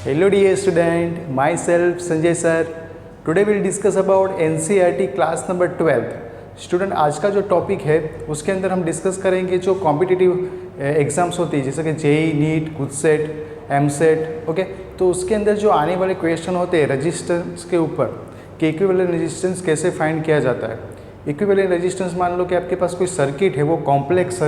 Hello dear student, myself Sanjay sir. Today we'll discuss about NCERT class number 12th. Student आज का जो topic है उसके अंदर हम डिस्कस करेंगे जो कॉम्पिटिटिव एग्ज़ाम्स होती है जैसे कि जेई, नीट, गुडसेट, एमसेट, ओके। तो उसके अंदर जो आने वाले क्वेश्चन होते हैं रजिस्टेंस के ऊपर कि इक्विवेलेंट रेजिस्टेंस कैसे फाइंड किया जाता है। इक्विवेलेंट रेजिस्टेंस मान लो कि आपके पास कोई सर्किट है, वो कॉम्प्लेक्स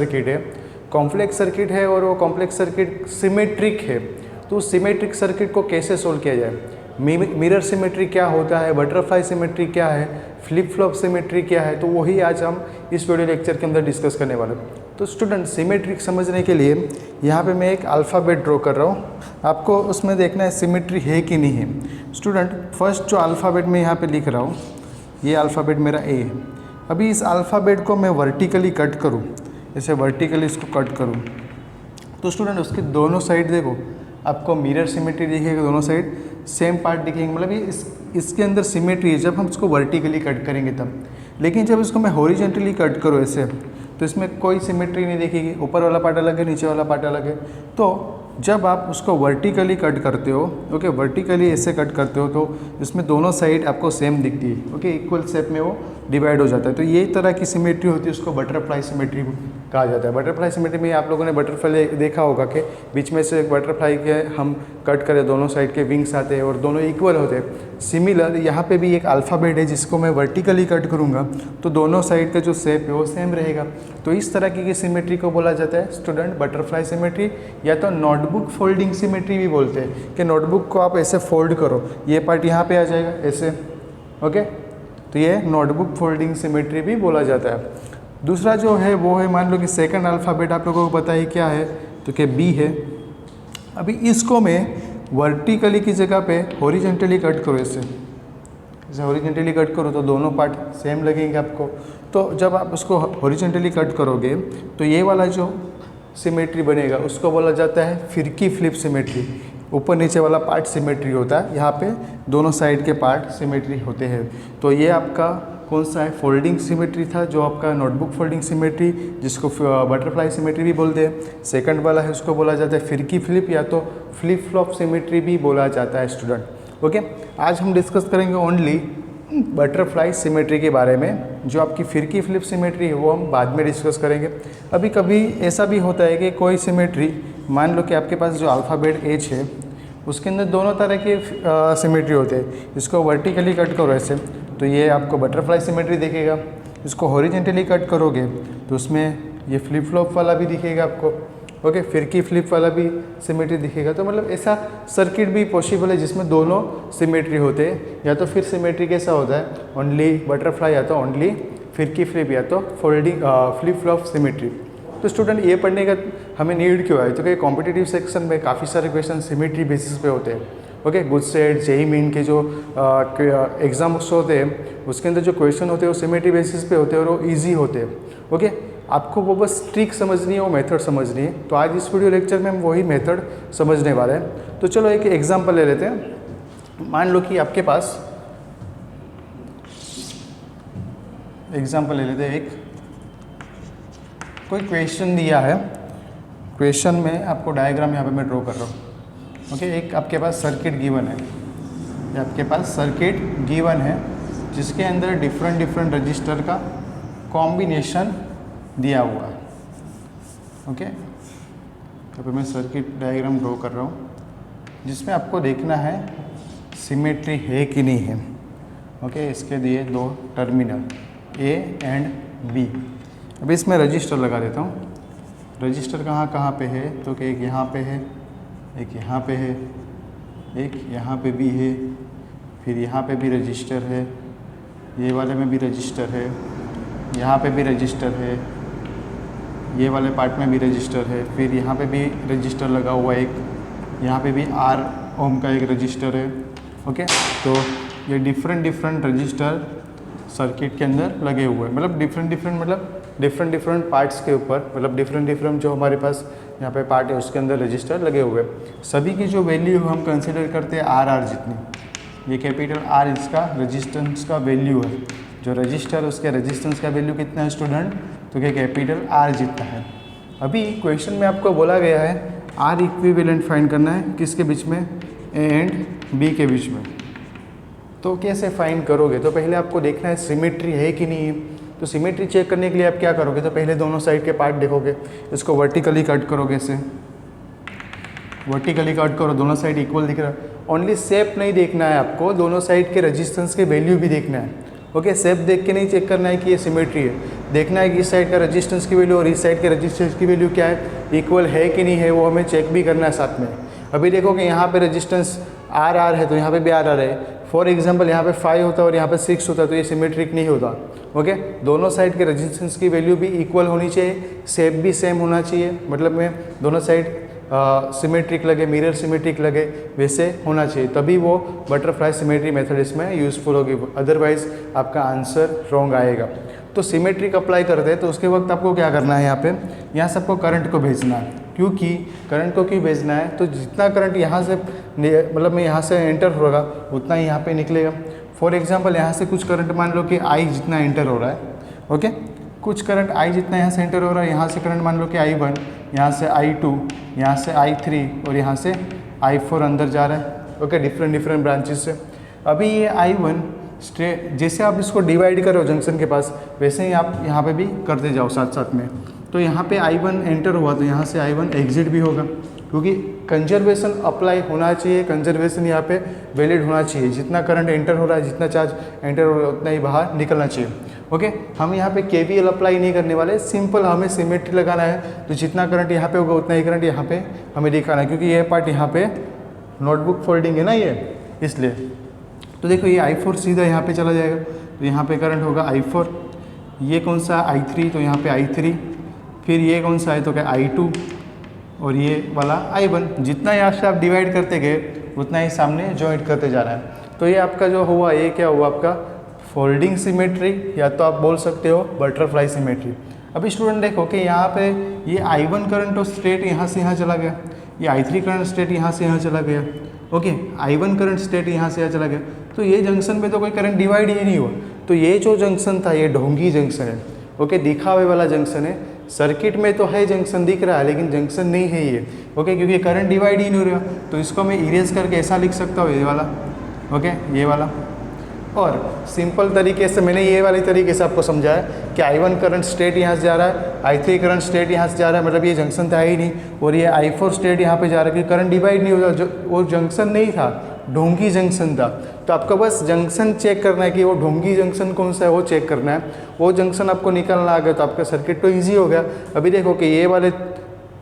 सर्किट है और वो कॉम्प्लेक्स सर्किट सिमेट्रिक है। तो उस सिमेट्रिक सर्किट को कैसे सोल्व किया जाए, मिरर सिमेट्री क्या होता है, बटरफ्लाई सिमेट्री क्या है, फ्लिप फ्लॉप सिमेट्री क्या है, तो वही आज हम इस वीडियो लेक्चर के अंदर डिस्कस करने वाले हैं। तो स्टूडेंट सिमेट्रिक समझने के लिए यहाँ पे मैं एक अल्फ़ाबेट ड्रॉ कर रहा हूँ, आपको उसमें देखना है सिमेट्री है कि नहीं है। स्टूडेंट फर्स्ट जो अल्फ़ाबेट मैं यहाँ पे लिख रहा हूँ, ये अल्फ़ाबेट मेरा ए है। अभी इस अल्फ़ाबेट को मैं वर्टिकली कट करूँ, ऐसे वर्टिकली इसको कट करूँ, तो स्टूडेंट उसके दोनों साइड देखो आपको मिरर सिमेट्री दिखेगा, दोनों साइड सेम पार्ट दिखेंगे, मतलब ये इसके अंदर सिमेट्री है जब हम इसको वर्टिकली कट करेंगे तब। लेकिन जब इसको मैं हॉरिजॉन्टली कट करूँ ऐसे, तो इसमें कोई सिमेट्री नहीं दिखेगी, ऊपर वाला पार्ट अलग है, नीचे वाला पार्ट अलग है। तो जब आप उसको वर्टिकली कट करते हो, ओके, वर्टिकली ऐसे कट करते हो तो इसमें दोनों साइड आपको सेम दिखती है, ओके, इक्वल शेप में वो डिवाइड हो जाता है। तो ये तरह की सिमेट्री होती है, उसको बटरफ्लाई सिमेट्री कहा जाता है। बटरफ्लाई सिमेट्री में आप लोगों ने बटरफ्लाई देखा होगा कि बीच में से बटरफ्लाई के हम कट करें, दोनों साइड के विंग्स आते हैं और दोनों इक्वल होते हैं। सिमिलर यहाँ पे भी एक अल्फ़ाबेट है जिसको मैं वर्टिकली कट करूँगा तो दोनों साइड का जो शेप है वो सेम रहेगा। तो इस तरह की सिमेट्री को बोला जाता है स्टूडेंट बटरफ्लाई सिमेट्री, या तो नोटबुक फोल्डिंग सिमेट्री भी बोलते हैं कि नोटबुक को आप ऐसे फोल्ड करो, ये पार्ट यहाँ पे आ जाएगा ऐसे, ओके, तो ये नोटबुक फोल्डिंग सिमेट्री भी बोला जाता है। दूसरा जो है वो है, मान लो कि सेकंड अल्फ़ाबेट आप लोगों को पता है क्या है, तो कि बी है। अभी इसको मैं वर्टिकली की जगह पे हॉरिजॉन्टली कट करो, ऐसे हॉरिजॉन्टली कट करो तो दोनों पार्ट सेम लगेंगे आपको। तो जब आप उसको हॉरिजॉन्टली कट करोगे तो ये वाला जो सिमेट्री बनेगा उसको बोला जाता है फिरकी फ्लिप सिमेट्री। ऊपर नीचे वाला पार्ट सिमेट्री होता है, यहाँ पे दोनों साइड के पार्ट सिमेट्री होते हैं। तो ये आपका कौन सा है, फोल्डिंग सिमेट्री था, जो आपका नोटबुक फोल्डिंग सिमेट्री जिसको बटरफ्लाई सिमेट्री भी बोलते हैं। सेकंड वाला है उसको बोला जाता है फिरकी फ्लिप या तो फ्लिप फ्लॉप सिमेट्री भी बोला जाता है स्टूडेंट, ओके। आज हम डिस्कस करेंगे ओनली बटरफ्लाई सिमेट्री के बारे में। जो आपकी फिरकी फ्लिप सिमेट्री है वो हम बाद में डिस्कस करेंगे। अभी कभी ऐसा भी होता है कि कोई सिमेट्री, मान लो कि आपके पास जो अल्फ़ाबेट एच है उसके अंदर दोनों तरह के सिमेट्री होते हैं। इसको वर्टिकली कट करो ऐसे तो ये आपको बटरफ्लाई सिमेट्री दिखेगा, इसको हॉरिजॉन्टली कट करोगे तो उसमें ये फ्लिप फ्लॉप वाला भी दिखेगा आपको, ओके, फिरकी फ्लिप वाला भी सिमेट्री दिखेगा। तो मतलब ऐसा सर्किट भी पॉसिबल है जिसमें दोनों सिमेट्री होते हैं, या तो फिर सिमेट्री कैसा होता है ओनली बटरफ्लाई या तो ओनली फिरकी फ्लिप या तो फोल्डिंग फ्लिप फ्लॉप सिमेट्री। तो स्टूडेंट ये पढ़ने का हमें नीड क्यों है, तो कि कॉम्पिटिटिव सेक्शन में काफ़ी सारे क्वेश्चन सिमेट्री बेसिस पे होते हैं, ओके। गुडसेट, जेई मीन के जो एग्जाम्स होते हैं उसके अंदर जो क्वेश्चन होते हैं वो सिमेट्री बेसिस पे होते हैं और वो ईजी होते हैं, ओके। आपको वो बस ट्रिक समझनी है, वो मेथड समझनी है। तो आज इस वीडियो लेक्चर में हम वही मेथड समझने वाले हैं। तो चलो एक एग्जाम्पल ले लेते हैं। मान लो कि आपके पास एग्जाम्पल ले लेते हैं, एक कोई क्वेश्चन दिया है, क्वेश्चन में आपको डायग्राम यहाँ पे मैं ड्रॉ कर रहा हूँ, ओके। एक आपके पास सर्किट गिवन है, ये आपके पास सर्किट गिवन है जिसके अंदर डिफरेंट रजिस्टर का कॉम्बिनेशन दिया हुआ है, ओके। तो फिर मैं सर्किट डायग्राम ड्रॉ कर रहा हूँ जिसमें आपको देखना है सिमेट्री है कि नहीं है, ओके। इसके दिए दो टर्मिनल ए एंड बी। अभी इसमें रजिस्टर लगा देता हूँ। रजिस्टर कहाँ पे है, तो कि एक यहाँ पे है, एक यहाँ पे है, एक यहाँ पे भी है, फिर यहाँ पे भी रजिस्टर है, ये वाले में भी रजिस्टर है, यहाँ पे भी रजिस्टर है, ये वाले पार्ट में भी रजिस्टर है, फिर यहाँ पे भी रजिस्टर लगा हुआ है एक, यहाँ पे भी आर ओम का एक रजिस्टर है, ओके। तो ये डिफरेंट रजिस्टर सर्किट के अंदर लगे हुए हैं, मतलब डिफरेंट पार्ट्स के ऊपर, मतलब डिफरेंट जो हमारे पास यहाँ पे पार्ट है उसके अंदर रजिस्टर लगे हुए हैं। सभी की जो वैल्यू हम कंसिडर करते हैं आर जितनी, ये कैपिटल आर इसका रेजिस्टेंस का वैल्यू है। जो रजिस्टर उसके रेजिस्टेंस का वैल्यू कितना है स्टूडेंट, तो क्या कैपिटल आर जितना है। अभी क्वेश्चन में आपको बोला गया है आर इक्विवेलेंट फाइंड करना है किसके बीच में, एंड बी के बीच में। तो कैसे फाइंड करोगे? तो पहले आपको देखना है सिमेट्री है कि नहीं है। तो सिमेट्री चेक करने के लिए आप क्या करोगे? तो पहले दोनों साइड के पार्ट देखोगे, इसको वर्टिकली कट करोगे, ऐसे वर्टिकली कट करो, दोनों साइड इक्वल दिख रहा है। ओनली शेप नहीं देखना है आपको, दोनों साइड के रेजिस्टेंस के वैल्यू भी देखना है। ओके, शेप देख के नहीं चेक करना है कि ये सिमेट्री है, देखना है कि इस साइड का रेजिस्टेंस की वैल्यू और इस साइड के रेजिस्टेंस की वैल्यू क्या है, इक्वल है कि नहीं है, वो हमें चेक भी करना है साथ में। अभी देखो कि यहाँ पे रेजिस्टेंस आर है, तो यहाँ पे भी आर है। फॉर एग्जांपल यहाँ पे 5 होता है और यहाँ पे 6 होता है, तो ये सिमेट्रिक नहीं होता। ओके, दोनों साइड के रेजिस्टेंस की वैल्यू भी इक्वल होनी चाहिए, शेप भी सेम होना चाहिए, मतलब में दोनों साइड सिमेट्रिक लगे, मिरर सिमेट्रिक लगे, वैसे होना चाहिए, तभी वो बटरफ्लाई सिमेट्री मेथड इसमें यूज़फुल होगी। अदरवाइज आपका आंसर रॉन्ग आएगा। तो सिमेट्रिक अप्लाई करते हैं तो उसके वक्त आपको क्या करना है, यहाँ से आपको करंट को भेजना है। क्योंकि करंट को क्यों भेजना है? तो जितना करंट यहाँ से मतलब में यहाँ से एंटर होगा उतना ही यहाँ पे निकलेगा। फॉर एग्जांपल यहाँ से कुछ करंट मान लो कि I जितना एंटर हो रहा है। ओके, कुछ करंट I जितना यहाँ से एंटर हो रहा है, यहाँ से करंट मान लो कि I1, यहाँ से I2, यहाँ से I3 और यहाँ से I4 अंदर जा रहा है। ओके, डिफरेंट ब्रांचेस से। अभी ये I1 स्ट्रेट, जैसे आप इसको डिवाइड करो जंक्शन के पास, वैसे ही आप यहाँ पे भी करते जाओ साथ साथ में। तो यहाँ पे I1 एंटर हुआ तो यहाँ से I1 एग्जिट भी होगा, क्योंकि कंजर्वेशन अप्लाई होना चाहिए, कंजर्वेशन यहाँ पे वैलिड होना चाहिए। जितना करंट एंटर हो रहा है, जितना चार्ज एंटर हो रहा है, उतना ही बाहर निकलना चाहिए। ओके, हम यहाँ पे KVL अप्लाई नहीं करने वाले, सिंपल हमें सिमेट्री लगाना है। तो जितना करंट यहाँ पे होगा उतना ही करंट यहाँ पे हमें दिखाना है, क्योंकि ये पार्ट यहाँ पे नोटबुक फोल्डिंग है ना ये, इसलिए। तो देखो ये I4 सीधा यहाँ पे चला जाएगा, तो यहाँ पे करंट होगा I4। ये कौन सा I3, तो यहाँ पे I3। फिर ये कौन सा है, तो क्या I2, और ये वाला I1। जितना यहाँ से आप डिवाइड करते गए उतना ही सामने जॉइंट करते जा रहा है। तो ये आपका जो हुआ, ये क्या हुआ आपका फोल्डिंग सिमेट्री, या तो आप बोल सकते हो बटरफ्लाई सिमेट्री। अभी स्टूडेंट देखो कि यहाँ पे ये I1 करंट तो स्ट्रेट यहाँ से यहाँ चला गया, ये I3 करंट स्ट्रेट यहाँ से यहाँ चला गया। ओके, I1 करंट स्ट्रेट यहाँ से यहाँ चला गया, तो ये जंक्शन पे तो कोई करंट डिवाइड ही नहीं हुआ। तो ये जो जंक्शन था ये ढोंगी जंक्शन है। ओके, दिखावे वाला जंक्शन है। सर्किट में तो है जंक्शन दिख रहा है, लेकिन जंक्शन नहीं है ये। ओके, क्योंकि करंट डिवाइड ही नहीं हो रहा, तो इसको मैं इरेज करके ऐसा लिख सकता हूँ, ये वाला। ओके, ये वाला। और सिंपल तरीके से मैंने ये वाले तरीके से आपको समझाया कि I1 करंट स्ट्रेट यहाँ से जा रहा है, I3 करंट स्ट्रेट यहाँ से जा रहा है, मतलब ये जंक्शन था ही नहीं। और ये I4 स्ट्रेट यहाँ पे जा रहा है, क्योंकि करंट डिवाइड नहीं होता, वो जंक्शन नहीं था, ढोंगी जंक्शन था। तो आपको बस जंक्शन चेक करना है कि वो ढोंगी जंक्शन कौन सा है, वो चेक करना है। वो जंक्शन आपको निकलना आ गया तो आपका सर्किट तो ईजी हो गया। अभी देखो कि ये वाले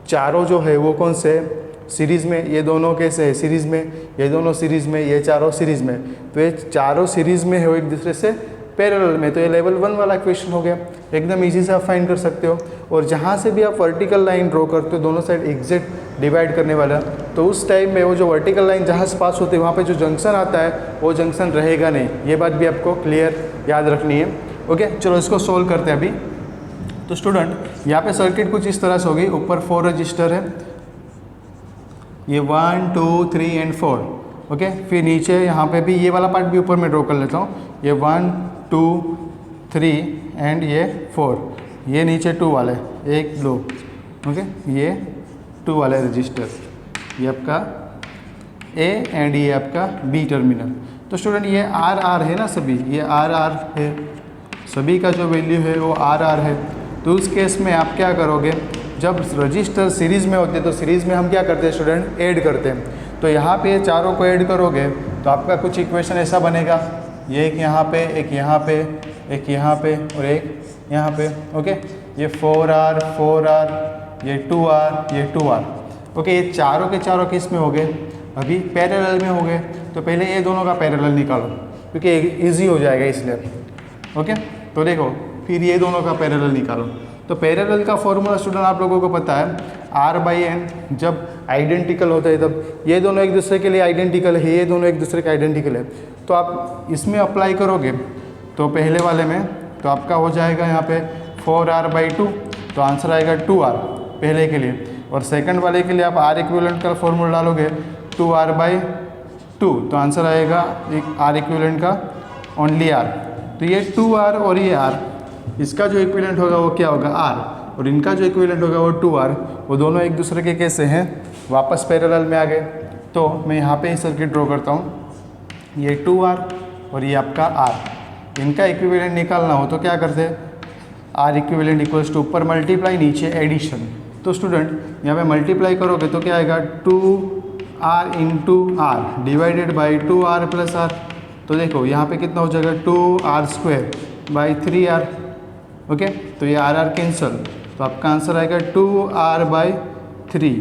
चारों जो है वो कौन से है, सीरीज़ में। ये दोनों कैसे है, सीरीज़ में। ये दोनों सीरीज़ में, ये चारों सीरीज़ में। तो ये चारों सीरीज़ में है वो एक दूसरे से पैरेलल में। तो ये लेवल 1 वाला क्वेश्चन हो गया, एकदम इजी से आप फाइंड कर सकते हो। और जहाँ से भी आप वर्टिकल लाइन ड्रॉ करते हो, दोनों साइड एग्जैक्ट डिवाइड करने वाला, तो उस टाइम में वो जो वर्टिकल लाइन जहाँ से पास होती है, वहाँ पे जो जंक्शन आता है वो जंक्शन रहेगा नहीं। ये बात भी आपको क्लियर याद रखनी है। ओके, चलो इसको सोल्व करते हैं अभी। तो स्टूडेंट यहाँ पे सर्किट कुछ इस तरह से होगी। ऊपर 4 रजिस्टर है, ये 1 2 3 एंड 4। ओके, फिर नीचे यहाँ पे भी ये वाला पार्ट भी ऊपर मैं ड्रॉ कर लेता हूँ। ये 1 2 3 एंड ये 4। ये नीचे 2 वाले, 1 2। ओके, ये 2 वाले रजिस्टर, ये आपका A एंड ये आपका B टर्मिनल। तो स्टूडेंट ये R है ना, सभी ये R है, सभी का जो वैल्यू है वो R है। तो उस केस में आप क्या करोगे, जब रजिस्टर सीरीज़ में होते हैं तो सीरीज़ में हम क्या करते हैं स्टूडेंट, ऐड करते हैं। तो यहाँ पे चारों को ऐड करोगे तो आपका कुछ इक्वेशन ऐसा बनेगा, ये एक यहाँ पे, एक यहाँ पे, एक यहाँ पे और एक यहाँ पे। ओके, ये 4R, ये 2R, ये 2R। ओके, ये चारों के चारों किस में हो गए, अभी पैरेलल में हो गए। तो पहले ये दोनों का पैरेलल निकालो, क्योंकि इजी हो जाएगा इसलिए। ओके, तो देखो फिर ये दोनों का पैरेलल निकालो। तो पैरेलल का फॉर्मूला स्टूडेंट आप लोगों को पता है, R/N। जब आइडेंटिकल होता है तब ये दोनों एक दूसरे के लिए आइडेंटिकल है, ये दोनों एक दूसरे के आइडेंटिकल है। तो आप इसमें अप्लाई करोगे तो पहले वाले में तो आपका हो जाएगा यहाँ पे 4R/2, तो आंसर आएगा 2R पहले के लिए। और सेकंड वाले के लिए आप R इक्विवेलेंट का फॉर्मूला डालोगे 2R/2, तो आंसर आएगा एक R इक्विवेलेंट का ओनली R। तो ये 2R और ये R, इसका जो इक्विवेलेंट होगा वो क्या होगा, R, और इनका जो इक्विवेलेंट होगा वो 2R। वो दोनों एक दूसरे के कैसे हैं, वापस पैरेलल में आ गए। तो मैं यहाँ पे सर्किट ड्रॉ करता हूँ, ये 2R और ये आपका R, इनका इक्विवेलेंट निकालना हो तो क्या करते हैं, R इक्विवेलेंट इक्वल्स टू ऊपर मल्टीप्लाई नीचे एडिशन। तो स्टूडेंट यहाँ पे मल्टीप्लाई करोगे तो क्या आएगा 2R into R divided by 2R plus R। तो देखो यहाँ पे कितना हो जाएगा 2R square by 3R। Okay, तो ये R कैंसल, तो आपका आंसर आएगा 2R बाई 3।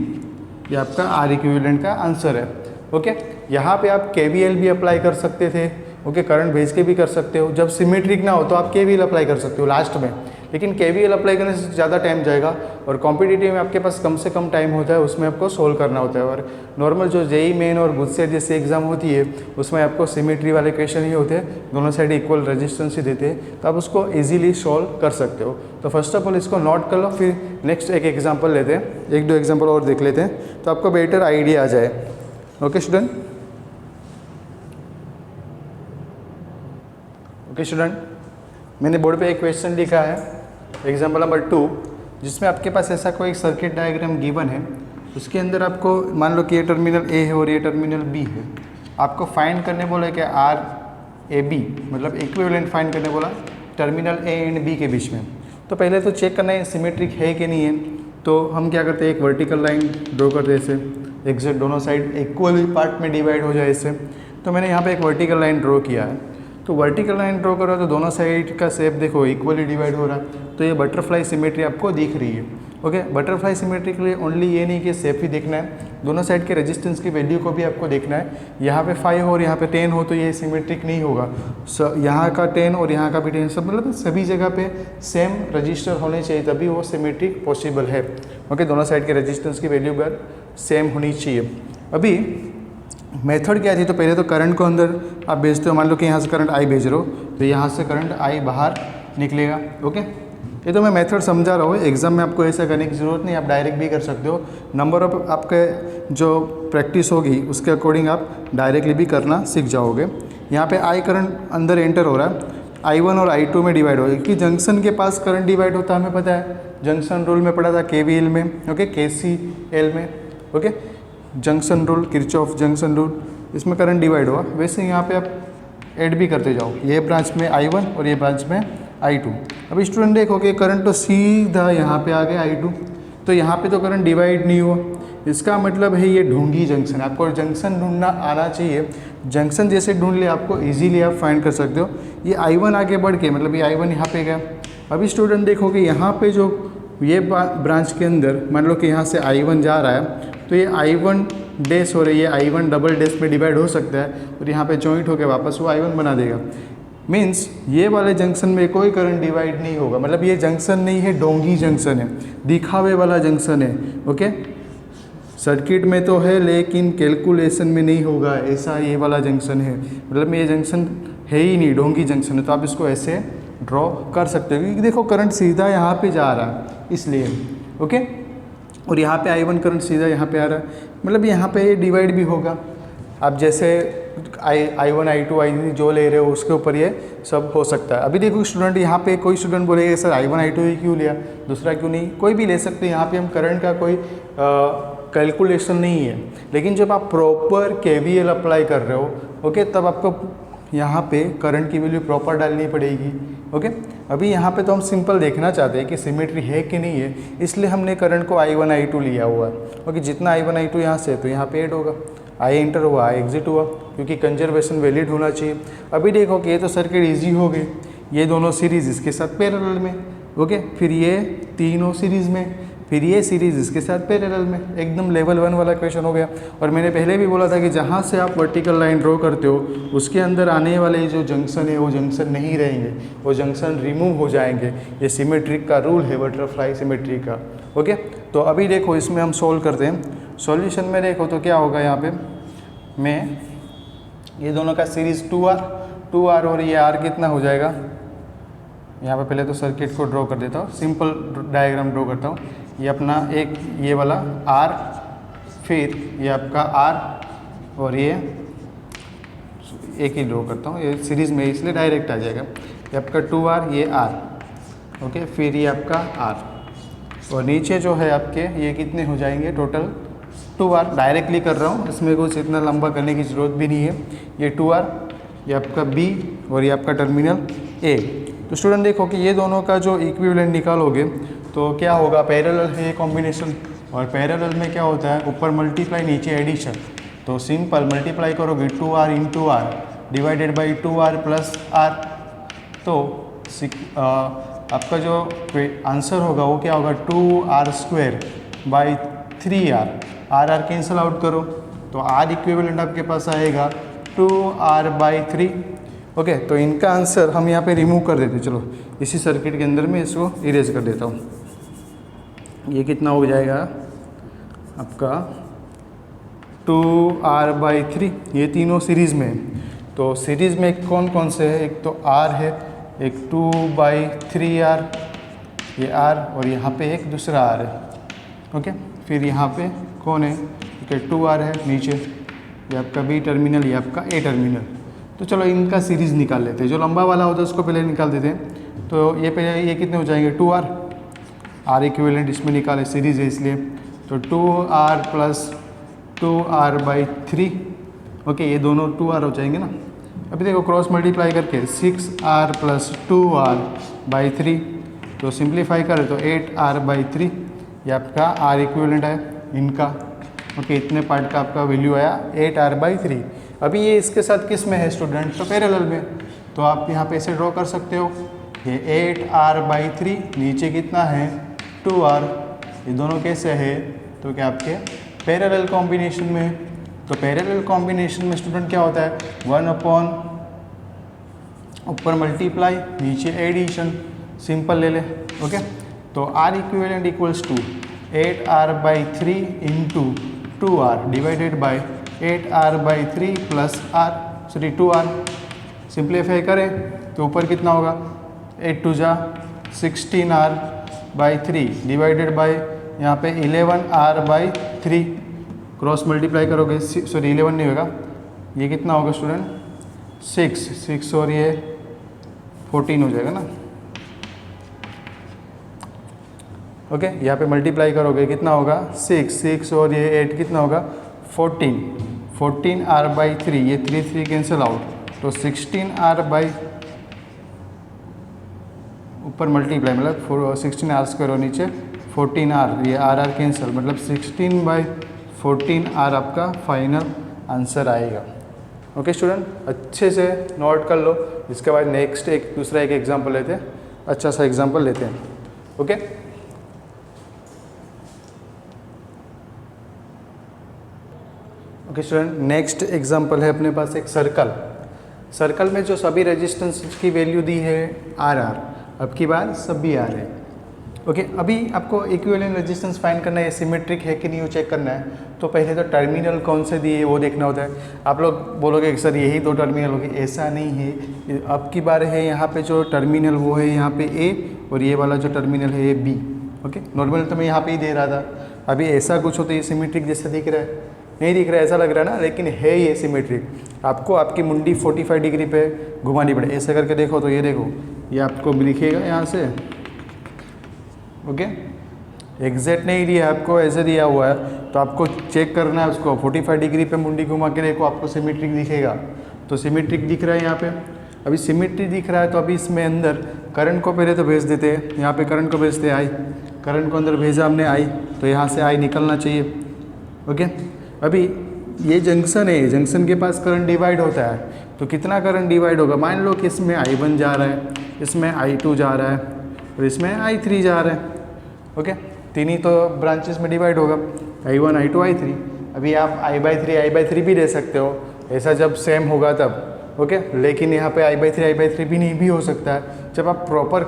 ये आपका R इक्विवेलेंट का आंसर है। ओके, यहाँ पे आप KVL भी अप्लाई कर सकते थे। ओके, करंट भेज के भी कर सकते हो। जब सिमेट्रिक ना हो तो आप KVL अप्लाई कर सकते हो लास्ट में, लेकिन KVL अप्लाई करने से ज़्यादा टाइम जाएगा और कॉम्पिटिटिव में आपके पास कम से कम टाइम होता है, उसमें आपको सोल्व करना होता है। और नॉर्मल जो JEE मेन और गुजसेट जैसे एग्जाम होती है उसमें आपको सिमेट्री वाले क्वेश्चन ही होते हैं, दोनों साइड इक्वल रेजिस्टेंस ही देते हैं, तो आप उसको ईजिली सॉल्व कर सकते हो। तो फर्स्ट ऑफ ऑल इसको नोट कर लो, फिर नेक्स्ट एक एग्जाम्पल लेते हैं, 1-2 एग्जाम्पल और देख लेते हैं तो आपको बेटर आइडिया आ जाए। ओके स्टूडेंट, मैंने बोर्ड पे एक क्वेश्चन लिखा है एग्जाम्पल नंबर 2, जिसमें आपके पास ऐसा कोई सर्किट डायग्राम गिवन है, उसके अंदर आपको मान लो कि ये टर्मिनल A है और ये टर्मिनल B है। आपको फाइंड करने बोला कि RAB मतलब इक्विवेलेंट फाइंड करने बोला टर्मिनल A एंड B के बीच में। तो पहले तो चेक करना है सिमेट्रिक है कि नहीं है। तो हम क्या करते हैं, एक वर्टिकल लाइन ड्रॉ करते हैं ऐसे, एग्जैक्ट दोनों साइड इक्वल पार्ट में डिवाइड हो जाए ऐसे। तो मैंने यहाँ पे एक वर्टिकल लाइन ड्रॉ किया है। तो वर्टिकल लाइन ड्रॉ करो तो दोनों साइड का शेप देखो इक्वली डिवाइड हो रहा है, तो ये बटरफ्लाई सिमेट्री आपको दिख रही है। ओके, बटरफ्लाई सिमेट्री के लिए ओनली ये नहीं कि शेप ही देखना है, दोनों साइड के रेजिस्टेंस की वैल्यू को भी आपको देखना है। यहाँ पे 5 और यहाँ पे 10 हो तो ये सिमेट्रिक नहीं होगा। यहाँ का 10 और यहाँ का भी 10, सब मतलब सभी जगह पे सेम रजिस्टर होने चाहिए, तभी वो सिमेट्रिक पॉसिबल है। ओके, दोनों साइड के रेजिस्टेंस की वैल्यू पर सेम होनी चाहिए। अभी मेथड क्या थी, तो पहले तो करंट को अंदर आप भेजते हो, मान लो कि यहाँ से करंट I भेज रहे हो तो यहाँ से करंट I बाहर निकलेगा। ओके, ये तो मैं मेथड समझा रहा हूँ, एग्जाम में आपको ऐसा करने की ज़रूरत नहीं, आप डायरेक्ट भी कर सकते हो। नंबर ऑफ आपके जो प्रैक्टिस होगी उसके अकॉर्डिंग आप डायरेक्टली भी करना सीख जाओगे। यहाँ पे I करंट अंदर एंटर हो रहा है, I1 और I2 में डिवाइड हो रहा है कि जंक्शन के पास करंट डिवाइड होता है, हमें पता है, जंक्शन रूल में पढ़ा था KVL में। ओके, KCL में। Okay, junction rule, Kirchhoff junction rule, इसमें करंट डिवाइड हुआ। वैसे यहाँ पे आप ऐड भी करते जाओ, ये ब्रांच में I1 और ये ब्रांच में I2। अब स्टूडेंट देखो कि करंट तो सीधा यहाँ पे आ गया I2, तो यहाँ पे तो करंट डिवाइड नहीं हुआ, इसका मतलब है ये ढूंढी जंक्शन। आपको जंक्शन ढूंढना आना चाहिए, जंक्शन जैसे ढूंढ ले आपको इजीली आप फाइंड कर सकते हो। ये I1 आगे बढ़ के मतलब ये I1 यहाँ पे गया। अभी स्टूडेंट देखो कि यहाँ पे जो ये ब्रांच के अंदर मान लो कि यहाँ से I1 जा रहा है, तो ये I1 डैश और ये I1 डबल डैश में डिवाइड हो सकता है और यहाँ पे जॉइंट होकर वापस वो I1 बना देगा। मीन्स ये वाले जंक्शन में कोई करंट डिवाइड नहीं होगा, मतलब ये जंक्शन नहीं है, डोंगी जंक्शन है, दिखावे वाला जंक्शन है। ओके, सर्किट में तो है लेकिन कैलकुलेशन में नहीं होगा, ऐसा ये वाला जंक्शन है, मतलब ये जंक्शन है ही नहीं, डोंगी जंक्शन है। तो आप इसको ऐसे ड्रॉ कर सकते हो क्योंकि देखो करंट सीधा यहाँ पे जा रहा है इसलिए। ओके, और यहाँ पे I1 करंट सीधा यहाँ पे आ रहा है, मतलब यहाँ पे डिवाइड भी होगा। आप जैसे I1 I2 I3 जो ले रहे हो उसके ऊपर ये सब हो सकता है। अभी देखो स्टूडेंट, यहाँ पे कोई स्टूडेंट बोलेगा सर I1 I2 ही क्यों लिया, दूसरा क्यों नहीं, कोई भी ले सकते हैं। यहाँ पे हम करंट का कोई कैलकुलेशन नहीं है, लेकिन जब आप प्रॉपर KVL अप्लाई कर रहे हो, ओके, तब आपको यहाँ पे करंट की वैल्यू प्रॉपर डालनी पड़ेगी। ओके, अभी यहाँ पे तो हम सिंपल देखना चाहते हैं कि सिमेट्री है कि नहीं है, इसलिए हमने करंट को I1 I2 लिया हुआ है। ओके, जितना I1 I2 यहाँ से तो यहाँ पे ऐड होगा, I एंटर हुआ I एग्जिट हुआ, क्योंकि कंजर्वेशन वैलिड होना चाहिए। अभी देखो कि ये तो सर्किट ईजी हो गई, ये दोनों सीरीज इसके साथ पैरेलल में। ओके, फिर ये तीनों सीरीज में, फिर ये सीरीज इसके साथ पैरेलल में, एकदम लेवल 1 वाला क्वेश्चन हो गया। और मैंने पहले भी बोला था कि जहाँ से आप वर्टिकल लाइन ड्रॉ करते हो उसके अंदर आने वाले जो जंक्शन है वो जंक्शन नहीं रहेंगे, वो जंक्शन रिमूव हो जाएंगे। ये सिमेट्रिक का रूल है, बटरफ्लाई सिमेट्री का। ओके, तो अभी देखो इसमें हम सोल्व करते हैं। सॉल्यूशन में देखो तो क्या होगा, यहाँ पे मैं ये दोनों का सीरीज 2R और ये R कितना हो जाएगा। यहाँ पे पहले तो सर्किट को ड्रॉ कर देता हूँ, सिंपल डायग्राम ड्रॉ करता हूँ। ये अपना एक ये वाला R, फिर ये आपका R और ये एक ही ड्रॉ करता हूँ, ये सीरीज़ में इसलिए डायरेक्ट आ जाएगा। ये आपका 2R, ये R। ओके, फिर ये आपका R और नीचे जो है आपके ये कितने हो जाएंगे टोटल 2R डायरेक्टली कर रहा हूँ, इसमें कुछ इतना लंबा करने की ज़रूरत भी नहीं है। ये 2R, ये आपका B और ये आपका टर्मिनल A। तो स्टूडेंट देखो कि ये दोनों का जो इक्विवेलेंट निकालोगे तो क्या होगा, पैरेलल है ये कॉम्बिनेशन, और पैरेलल में क्या होता है, ऊपर मल्टीप्लाई नीचे एडिशन। तो सिंपल मल्टीप्लाई करोगे 2R into R divided by 2R plus R, तो आपका जो आंसर होगा वो क्या होगा, 2R square by 3R। R cancel out करो तो R इक्विवेलेंट आपके पास आएगा 2R बाई 3। ओके, तो इनका आंसर हम यहाँ पे रिमूव कर देते हैं। चलो इसी सर्किट के अंदर में इसको इरेज कर देता हूँ। ये कितना हो जाएगा आपका 2R बाई 3, ये तीनों सीरीज़ में है। तो सीरीज़ में कौन कौन से है, एक तो R है, एक 2/3R, ये R, और यहाँ पे एक दूसरा R है। ओके, फिर यहाँ पे कौन है, ठीक है 2R है नीचे, ये आपका B टर्मिनल, ये आपका A टर्मिनल। तो चलो इनका सीरीज़ निकाल लेते हैं, जो लंबा वाला होता है उसको पहले निकाल देते हैं। तो ये पहले ये कितने हो जाएंगे 2R, R इक्विवेलेंट इसमें निकाले, सीरीज़ है इसलिए, तो 2R plus 2R by 3। Okay, ये दोनों 2R हो जाएंगे ना। अभी देखो क्रॉस मल्टीप्लाई करके 6R प्लस 2R बाई 3, तो सिंप्लीफाई करें तो 8R बाई 3, ये आपका R इक्विवेलेंट है इनका। ओके, इतने पार्ट का आपका वैल्यू आया 8R बाई 3। अभी ये इसके साथ किस में है स्टूडेंट, तो पैरेलल में, तो आप यहाँ पे ऐसे ड्रॉ कर सकते हो, ये 8R बाई 3, नीचे कितना है 2R, ये दोनों कैसे है, तो क्या आपके पैरेलल कॉम्बिनेशन में। तो पैरेलल कॉम्बिनेशन में स्टूडेंट क्या होता है, 1 अपॉन ऊपर मल्टीप्लाई नीचे एडिशन, सिंपल ले ले। ओके, तो R equivalent equals to 8R by 3 into 2R divided by 8R by 3 plus R, sorry 2R। Simplify करें तो ऊपर कितना होगा, 8 2 जा 16R बाई 3 डिवाइडेड बाई यहाँ पे 11R बाई 3, क्रॉस मल्टीप्लाई करोगे, सॉरी 11 नहीं होगा, ये कितना होगा स्टूडेंट 6 और ये 14 हो जाएगा ना। ओके, यहाँ पे मल्टीप्लाई करोगे कितना होगा 6 और ये 8 कितना होगा 14R बाई 3, ये 3 कैंसिल आउट, तो 16R बाई ऊपर मल्टीप्लाई मतलब 16R स्क्वायर और नीचे 14R, ये R कैंसिल, मतलब 16/14R आपका फाइनल आंसर आएगा। ओके स्टूडेंट, अच्छे से नोट कर लो। इसके बाद नेक्स्ट एक दूसरा एक एग्जांपल लेते हैं, अच्छा सा एग्जांपल लेते हैं। ओके, स्टूडेंट नेक्स्ट एग्जांपल है अपने पास एक सर्कल में जो सभी रेजिस्टेंस की वैल्यू दी है RR, अब की बार सभी R है। ओके, अभी आपको इक्विवेलेंट रेजिस्टेंस फाइंड करना है, सिमेट्रिक है कि नहीं वो चेक करना है। तो पहले तो टर्मिनल कौन से दिए वो देखना होता है। आप लोग बोलोगे कि सर यही 2 टर्मिनल होगी, ऐसा नहीं है। अब की बार है यहाँ पे जो टर्मिनल वो है यहाँ पे A, और ये वाला जो टर्मिनल है ये B। ओके, नॉर्मल तो मैं यहाँ पे ही दे रहा था, अभी ऐसा कुछ हो तो ये सिमेट्रिक जैसा दिख रहा है, नहीं दिख रहा है ऐसा लग रहा है ना, लेकिन है ये सिमेट्रिक। आपको आपकी मुंडी 45 डिग्री पे घुमानी पड़े, ऐसा करके देखो तो ये देखो, ये आपको दिखेगा यहाँ से। ओके, एग्जैक्ट नहीं दिया आपको, ऐसे दिया हुआ है, तो आपको चेक करना है उसको, 45 डिग्री पे मुंडी घुमा के देखो, आपको सिमेट्रिक दिखेगा। तो सिमेट्रिक दिख रहा है यहाँ पे। अभी सिमेट्रिक दिख रहा है तो अभी इसमें अंदर करंट को पहले तो भेज देते हैं, यहाँ पे करंट को भेजते हैं I, करंट को अंदर भेजा हमने I, तो यहाँ से I निकलना चाहिए। ओके, अभी ये जंक्शन है, जंक्शन के पास करंट डिवाइड होता है, तो कितना करंट डिवाइड होगा, मान लो कि इसमें I1 जा रहा है, इसमें I2 जा रहा है और इसमें I3 जा रहा है। ओके, तीन ही तो ब्रांचेस में डिवाइड होगा, I1 I2 I3। अभी आप I/3 भी दे सकते हो, ऐसा जब सेम होगा तब। ओके, लेकिन यहाँ पे I/3 भी नहीं भी हो सकता है। जब आप प्रॉपर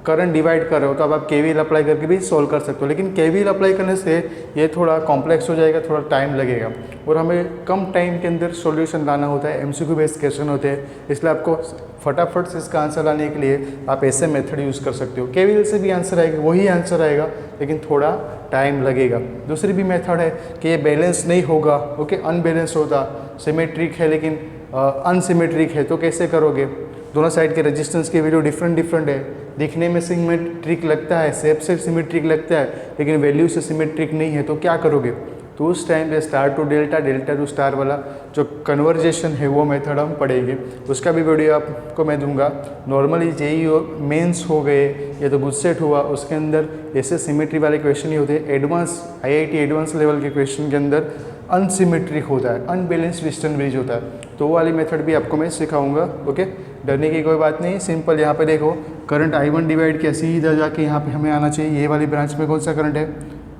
करंट डिवाइड कर रहे हो तो अब आप KVL अप्लाई करके भी सोल्व कर सकते हो, लेकिन KVL अप्लाई करने से ये थोड़ा कॉम्प्लेक्स हो जाएगा, थोड़ा टाइम लगेगा, और हमें कम टाइम के अंदर सॉल्यूशन लाना होता है, MCQ बेस्ड क्वेश्चन होते हैं, इसलिए आपको फटाफट से इसका आंसर लाने के लिए आप ऐसे मेथड यूज़ कर सकते हो। KVL से भी आंसर आएगा, वही आंसर आएगा, लेकिन थोड़ा टाइम लगेगा। दूसरी भी मेथड है कि ये बैलेंस नहीं होगा, ओके, अनबैलेंस होता, सिमेट्रिक है लेकिन अनसिमेट्रिक है, तो कैसे करोगे, दोनों साइड के रेजिस्टेंस की वैल्यू डिफरेंट है, दिखने में सिमेट्रिक लगता है, शेप से सिमेट्रिक लगता है, लेकिन वैल्यू से सिमेट्रिक नहीं है, तो क्या करोगे, तो उस टाइम पे star to delta, delta to star वाला जो कन्वर्जेशन है वो मेथड हम पढ़ेंगे। उसका भी वीडियो आपको मैं दूंगा। नॉर्मली जेई मेंस हो गए या तो गुजसेट हुआ, उसके अंदर ऐसे सिमेट्री वाले क्वेश्चन ही होते हैं। एडवांस IIT एडवांस लेवल के क्वेश्चन के अंदर अनसिमेट्रिक होता है, अनबैलेंस्ड वेस्टर्न ब्रिज होता है, तो वो वाली मेथड भी आपको मैं सिखाऊंगा। ओके, डरने की कोई बात नहीं, सिंपल। यहाँ पे देखो करंट I1 डिवाइड किया, सीधा जाके यहाँ पे हमें आना चाहिए। ये वाली ब्रांच में कौन सा करंट है,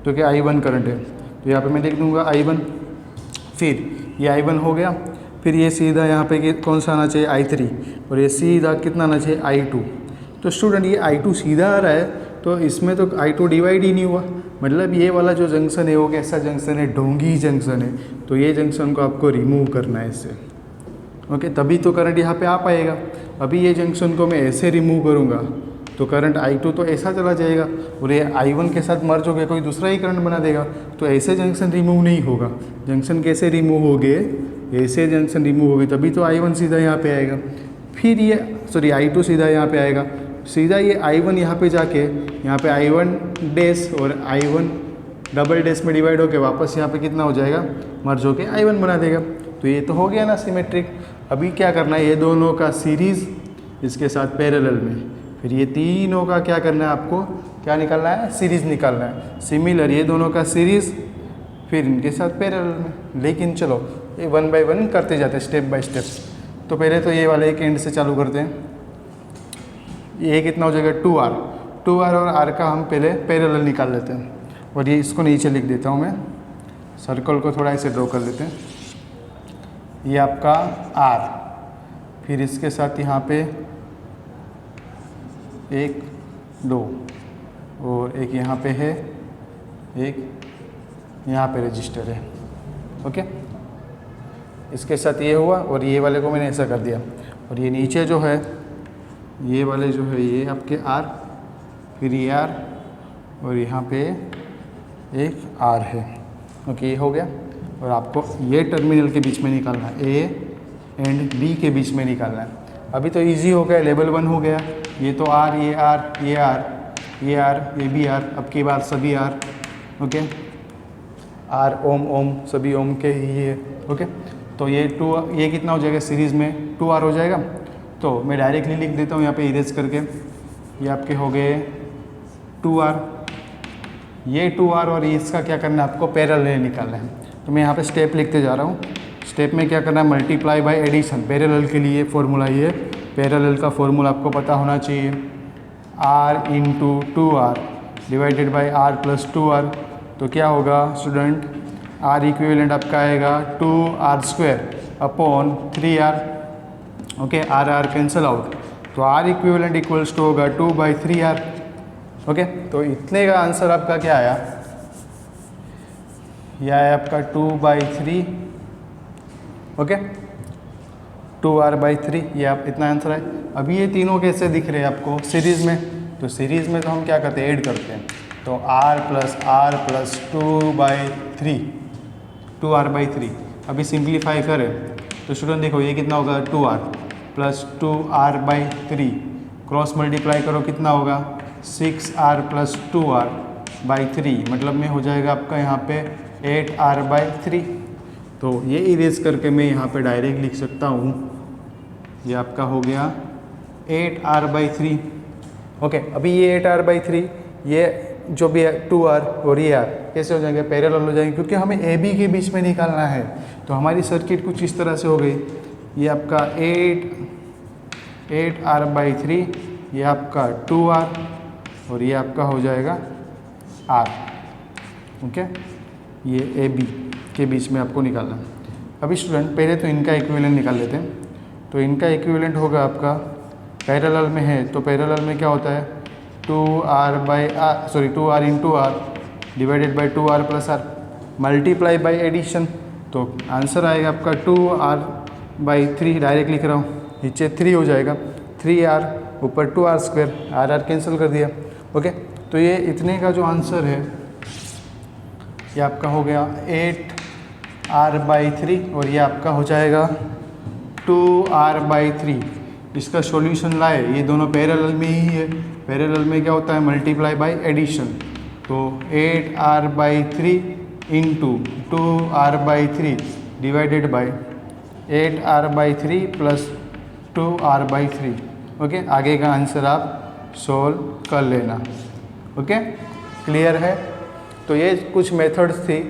तो क्या I1 करंट है, तो यहाँ पे मैं लिख दूंगा I1। फिर ये I1 हो गया, फिर ये सीधा यहाँ पे कौन सा आना चाहिए I3, और ये सीधा कितना आना चाहिए I2। तो स्टूडेंट ये I2 सीधा आ रहा है, तो इसमें तो I2 डिवाइड ही नहीं हुआ, मतलब ये वाला जो जंक्शन है वो कैसा जंक्शन है, ढोंगी जंक्शन है। तो ये जंक्शन को आपको रिमूव करना है इससे। ओके, तभी तो करंट यहाँ पे आ पाएगा। अभी ये जंक्शन को मैं ऐसे रिमूव करूँगा तो करंट I2 तो ऐसा चला जाएगा, और ये I1 के साथ मर्ज हो गया, कोई दूसरा ही करंट बना देगा। तो ऐसे जंक्शन रिमूव नहीं होगा। जंक्शन कैसे रिमूव हो गए, ऐसे जंक्शन रिमूव हो गए, तभी तो I1 सीधा यहाँ पे आएगा। फिर ये I2 सीधा यहाँ पे आएगा, सीधा ये I1 यहाँ पे जाके यहाँ पे I1 डैश और I1 डबल डैश में डिवाइड होके वापस यहाँ पे कितना हो जाएगा, मर्ज होके I1 बना देगा। तो ये तो हो गया ना सिमेट्रिक। अभी क्या करना है, ये दोनों का सीरीज़ इसके साथ पैरेलल में, फिर ये तीनों का क्या करना है, आपको क्या निकालना है, सीरीज़ निकालना है। सिमिलर ये दोनों का सीरीज़, फिर इनके साथ पैरेलल में। लेकिन चलो ये 1 बाय 1 करते जाते हैं, स्टेप बाय स्टेप। तो पहले तो ये वाले एक एंड से चालू करते हैं। ये कितना हो जाएगा 2R और R का हम पहले पैरेलल निकाल लेते हैं, और ये इसको नीचे लिख देता हूँ मैं। सर्कल को थोड़ा ऐसे ड्रॉ कर लेते हैं। ये आपका R, फिर इसके साथ यहाँ पे 1 2 और एक यहाँ पे है, एक यहाँ पे रजिस्टर है। ओके, इसके साथ ये हुआ, और ये वाले को मैंने ऐसा कर दिया। और ये नीचे जो है, ये वाले जो है ये आपके R, फिर ये R, और यहाँ पे एक R है। ओके, ये हो गया। और आपको ये टर्मिनल के बीच में निकालना है, A एंड B के बीच में निकालना है। अभी तो इजी हो गया, लेवल 1 हो गया। ये तो R, ये R, ये R, ये R, ये भी R, अब की बार सभी R। Okay, R Om Om, सभी ओम के ही है। ओके, तो ये ये कितना हो जाएगा, सीरीज़ में 2R हो जाएगा। तो मैं डायरेक्टली लिख देता हूँ यहाँ पे इरेज करके। ये आपके हो गए 2R, ये 2R, और इसका क्या करना है, आपको पैरेलल निकालना है। तो मैं यहाँ पे स्टेप लिखते जा रहा हूँ। स्टेप में क्या करना है, मल्टीप्लाई बाय एडिशन। पैरेलल के लिए फॉर्मूला ये, पैरेलल का फॉर्मूला आपको पता होना चाहिए, R into 2R divided by R plus 2R। तो क्या होगा स्टूडेंट, R इक्विवेलेंट आपका आएगा 2R² upon 3R। Okay, R cancel out, तो R इक्विवेलेंट इक्वल्स टू होगा 2/3R। ओके, तो इतने का आंसर आपका क्या आया, यह है आपका 2/3। ओके, 2R/3, ये आप इतना आंसर है। अभी ये तीनों कैसे दिख रहे हैं आपको सीरीज़ में, तो सीरीज़ में तो हम क्या करते हैं, ऐड करते हैं। तो R प्लस 2/3, 2R/3। अभी सिंप्लीफाई करें तो स्टूडेंट देखो ये कितना होगा, 2R plus 2R/3, cross multiply करो कितना होगा, 6R प्लस 2R/3, मतलब में हो जाएगा आपका यहाँ पे 8R/3। तो ये इरेज करके मैं यहाँ पे डायरेक्ट लिख सकता हूँ, ये आपका हो गया 8R/3। ओके, अभी ये 8R/3, ये जो भी है 2R और ये R कैसे हो जाएंगे, पैरेलल हो जाएंगे, क्योंकि हमें AB के बीच में निकालना है। तो हमारी सर्किट कुछ इस तरह से हो गई, ये आपका 8R/3, ये आपका 2R, और ये आपका हो जाएगा R। ओके, ये AB के बीच में आपको निकालना है। अभी स्टूडेंट पहले तो इनका इक्विवेलेंट निकाल लेते हैं। तो इनका इक्विवेलेंट होगा आपका, पैरेलल में है तो पैरेलल में क्या होता है, 2R into R divided by 2R plus R multiply by addition. तो आंसर आएगा आपका 2R/3, डायरेक्ट लिख रहा हूँ, नीचे 3 हो जाएगा, 3R ऊपर 2R², R कैंसिल कर दिया। ओके, तो ये इतने का जो आंसर है ये आपका हो गया 8R/3, और ये आपका हो जाएगा 2R/3। इसका सॉल्यूशन लाए, ये दोनों पैरेलल में ही है, पैरेलल में क्या होता है, मल्टीप्लाई बाय एडिशन। तो 8R/3 into 2r/3 divided by 8r/3 plus 2r/3। Okay, आगे का आंसर आप सोल्व कर लेना। ओके, क्लियर है। तो ये कुछ मेथड्स थी,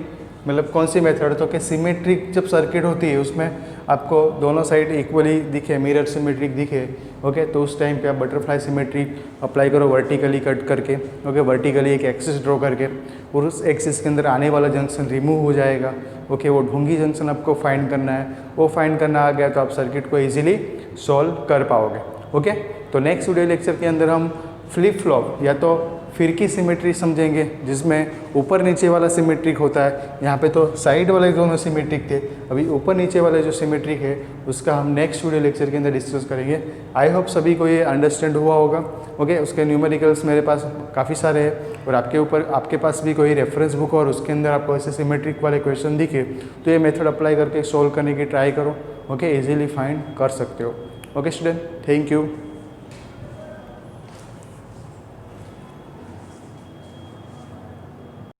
मतलब कौन सी मेथड, तो कि सिमेट्रिक जब सर्किट होती है उसमें आपको दोनों साइड इक्वली दिखे, मिरर सिमेट्रिक दिखे। ओके, तो उस टाइम पे आप बटरफ्लाई सिमेट्री अप्लाई करो वर्टिकली कट करके। ओके, वर्टिकली एक एक्सिस ड्रॉ करके, और उस एक्सिस के अंदर आने वाला जंक्शन रिमूव हो जाएगा। ओके, वो ढूंगी जंक्शन आपको फाइंड करना है, वो फाइंड करना आ गया तो आप सर्किट को ईजिली सॉल्व कर पाओगे। ओके, तो नेक्स्ट वीडियो लेक्चर के अंदर हम फ्लिप फ्लॉप या तो फिरकी सिमेट्री समझेंगे, जिसमें ऊपर नीचे वाला सिमेट्रिक होता है। यहाँ पे तो साइड वाले दोनों सिमेट्रिक थे, अभी ऊपर नीचे वाले जो सिमेट्रिक है उसका हम नेक्स्ट वीडियो लेक्चर के अंदर डिस्कस करेंगे। आई होप सभी को ये अंडरस्टैंड हुआ होगा। ओके, उसके न्यूमेरिकल्स मेरे पास काफ़ी सारे हैं, और आपके पास भी कोई रेफरेंस बुक हो और उसके अंदर आपको ऐसे सिमेट्रिक वाले क्वेश्चन दिखे तो ये मेथड अप्लाई करके सोल्व करने की ट्राई करो। ओके, ईजिली फाइंड कर सकते हो। Okay student, thank you.